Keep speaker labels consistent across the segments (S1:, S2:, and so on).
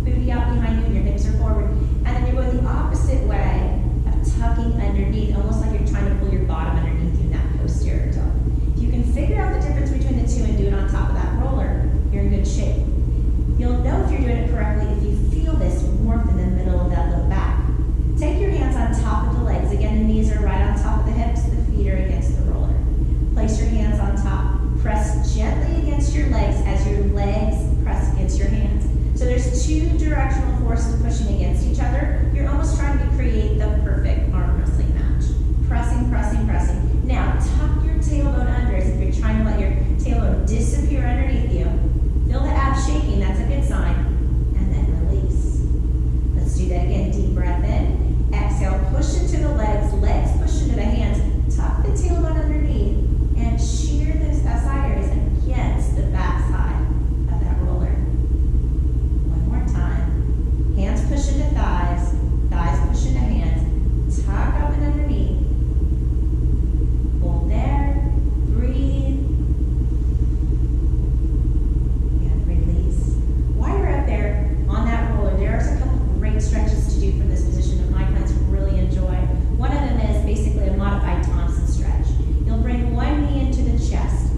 S1: booty out behind you and your hips are forward. And then you go the opposite way of tucking underneath, almost like you're trying to pull your bottom underneath you in that posterior dog. If you can figure out the difference between the two and do it on top of that roller, you're in good shape. You'll know if you're doing it correctly if you feel this warmth in the middle of that low back. Take your hands on top of the legs. Again, the knees are right on top of the hips, the feet are against the roller. Place your hands on top. Press gently against your legs as your legs press against your hands. So there's two directional forces pushing against each other. You're almost trying to create the perfect arm wrestling match. Pressing, pressing, pressing. Now tuck your tailbone under as if you're trying to let your tailbone disappear underneath you. Feel the abs shaking, that's a good sign. And then release. Let's do that again. Deep breath in. Exhale, push into the legs. Legs push into the hands. Tuck the tailbone underneath and shear those SI areas against the back side of that roller. One more time. Hands push into thighs. Thighs push into hands. Tuck up and underneath. Hold there. Breathe. And release. While you're up there on that roller, there's a couple great stretches to do from this position that my clients really enjoy. One of them is basically a modified Thompson stretch. You'll bring one knee into the chest.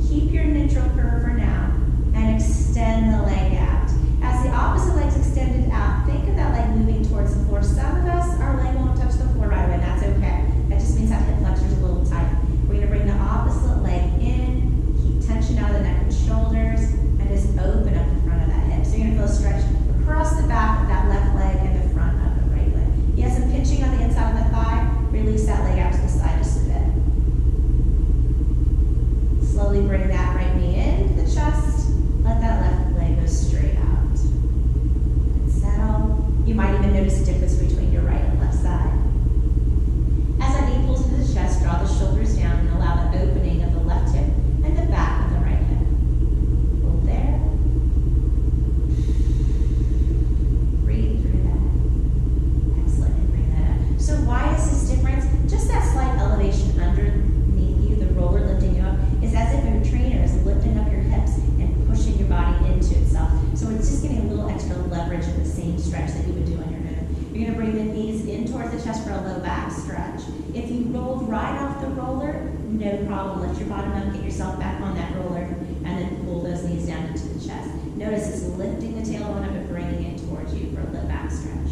S1: Keep your neutral curve for now and extend the leg out. As the opposite leg's extended out, think of that leg moving towards the floor. Some of us, our leg won't touch the floor right away, and that's okay. That just means that hip flexor's a little tight. We're going to bring the opposite leg in, keep tension out of the neck and shoulders, and just open up the front of that hip. So you're going to feel a stretch across the back of that left leg and the front of the right leg. You have some pinching on the inside of the thigh. Release that leg out to the side just a bit. Slowly bring that right knee into the chest. Let that left leg go straight out. And settle. You might even notice a difference between your right and left side. As that knee pulls into the chest, draw the shoulders down and allow the opening of the left hip and the back of the right hip. Hold there. Breathe through that. Excellent, and bring that up. So why is this difference? Just that slight elevation underneath you, the roller lifting you up, is as if your trainer is lifting up your hips and pushing your body into itself. So it's just getting a little extra leverage in the same stretch that you would do on your own. You're going to bring the knees in towards the chest for a low back stretch. If you rolled right off the roller, no problem. Lift your bottom up, get yourself back on that roller, and then pull those knees down into the chest. Notice it's lifting the tailbone up and bringing it towards you for a low back stretch.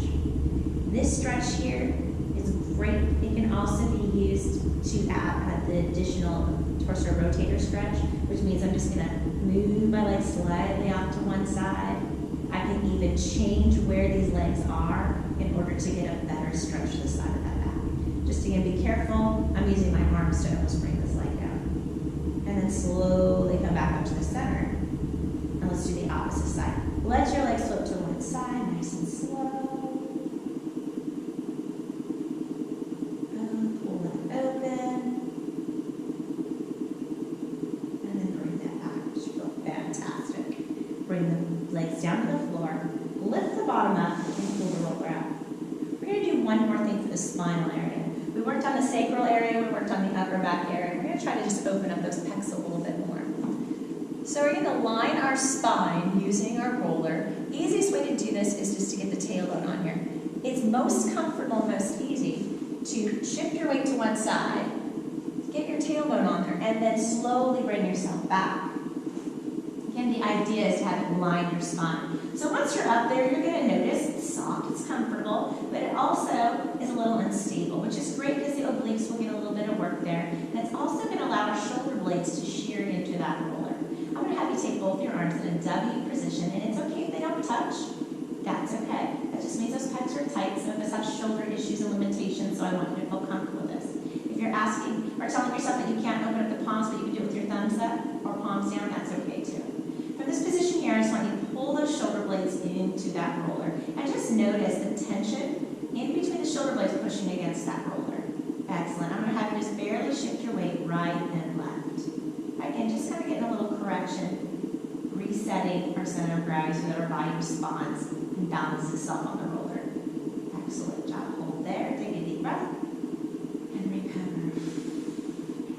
S1: This stretch here is great. It can also be used to add the additional torso rotator stretch, which means I'm just going to move my legs slightly off to one side. I can even change where these legs are in order to get a better stretch to the side of that back. Just again, be careful. I'm using my arms to almost bring this leg down. And then slowly come back up to the center. And let's do the opposite side. Let your legs flip to one side, nice and slow. Pull that open. And then bring that back. You should feel fantastic. Bring the legs down to the floor. Lift the bottom up and pull the roller out. We're going to do one more thing for the spinal area. We worked on the sacral area, we worked on the upper back area. We're going to try to just open up those pecs a little bit more. So we're going to line our spine using our roller. Easiest way to do this is just to get the tailbone on here. It's most comfortable, most easy to shift your weight to one side, get your tailbone on there, and then slowly bring yourself back. Again, the idea is to have it line your spine. So once you're up there, you're going to notice it's soft, it's comfortable, but it also is a little unstable, which is great because the obliques will get a little bit of work there. And it's also going to allow our shoulder blades to shear into that roller. I'm going to have you take both your arms in a W position, and it's okay if they don't touch. That's okay. That just means those pecs are tight. Some of us have shoulder issues and limitations, so I want you to feel comfortable with this. If you're asking or telling yourself that you can't open up the palms, but you can do it with your thumbs up or palms down, that's okay too. From this position here, I just want you to pull those shoulder blades into that roller. And just notice the tension in between the shoulder blades pushing against that roller. Excellent. I'm going to have you just barely shift your weight right and left. Again, just kind of getting a little correction, resetting our center of gravity so that our body responds and balances itself on the roller. Excellent job. Hold there. Take a deep breath. And recover.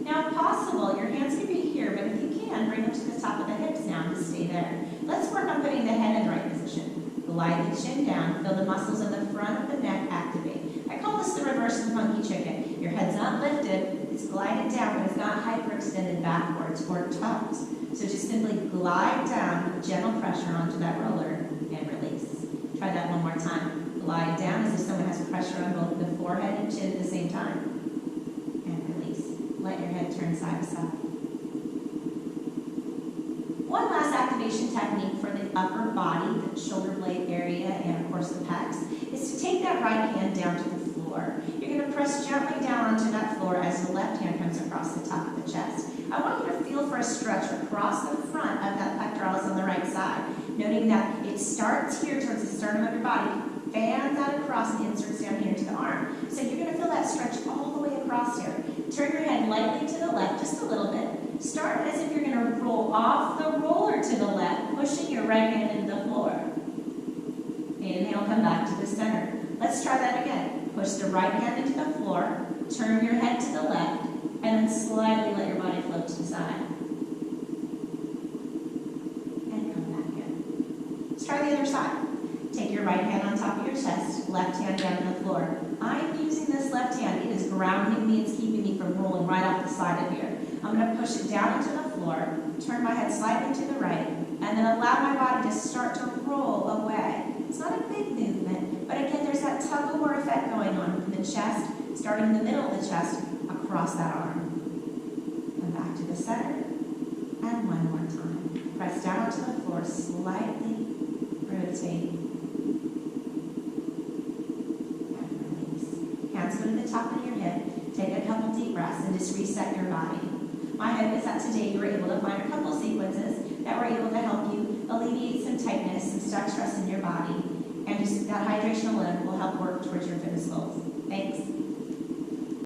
S1: Now, if possible, your hands can be here, but if you can, bring them to the top of the hips now and stay there. Let's work on putting the head in the right position. Glide the chin down. Feel the muscles in the front of the neck activate. I call this the reverse of the monkey chicken. Your head's not lifted, it's glided down, but it's not hyperextended backwards or tucked. So just simply glide down with gentle pressure onto that roller and release. Try that one more time. Glide down as if someone has pressure on both the forehead and chin at the same time. And release. Let your head turn side to side. One last activation technique for the upper body, the shoulder blade area, and of course the pecs, is to take that right hand down to the floor. You're going to press gently down onto that floor as the left hand comes across the top of the chest. I want you to feel for a stretch across the front of that pectoralis on the right side, noting that it starts here towards the sternum of your body, fans out across and inserts down here to the arm. So you're going to feel that stretch all the way across here. Turn your head lightly to the left, just a little bit. Start as if you're going to roll off the roller to the left, pushing your right hand into the floor. Inhale, come back to the center. Let's try that again. Push the right hand into the floor, turn your head to the left, and then slightly let your body float to the side. And come back in. Let's try the other side. Take your right hand on top of your chest, left hand down on the floor. I'm using this left hand. It is grounding me. It's keeping me from rolling right off the side of here. I'm going to push it down into the floor, turn my head slightly to the right, and then allow my body to start to roll away. It's not a big movement, but again, there's that tug-of-war effect going on from the chest, starting in the middle of the chest, across that arm. And back to the center, and one more time. Press down onto the floor, slightly rotate, and release. Hands go to the top of your hip. Take a couple deep breaths and just reset your body. My hope is that today you were able to find a couple sequences that were able to help you alleviate some tightness, some stuck stress in your body, and just that hydration alone will help work towards your fitness goals. Thanks.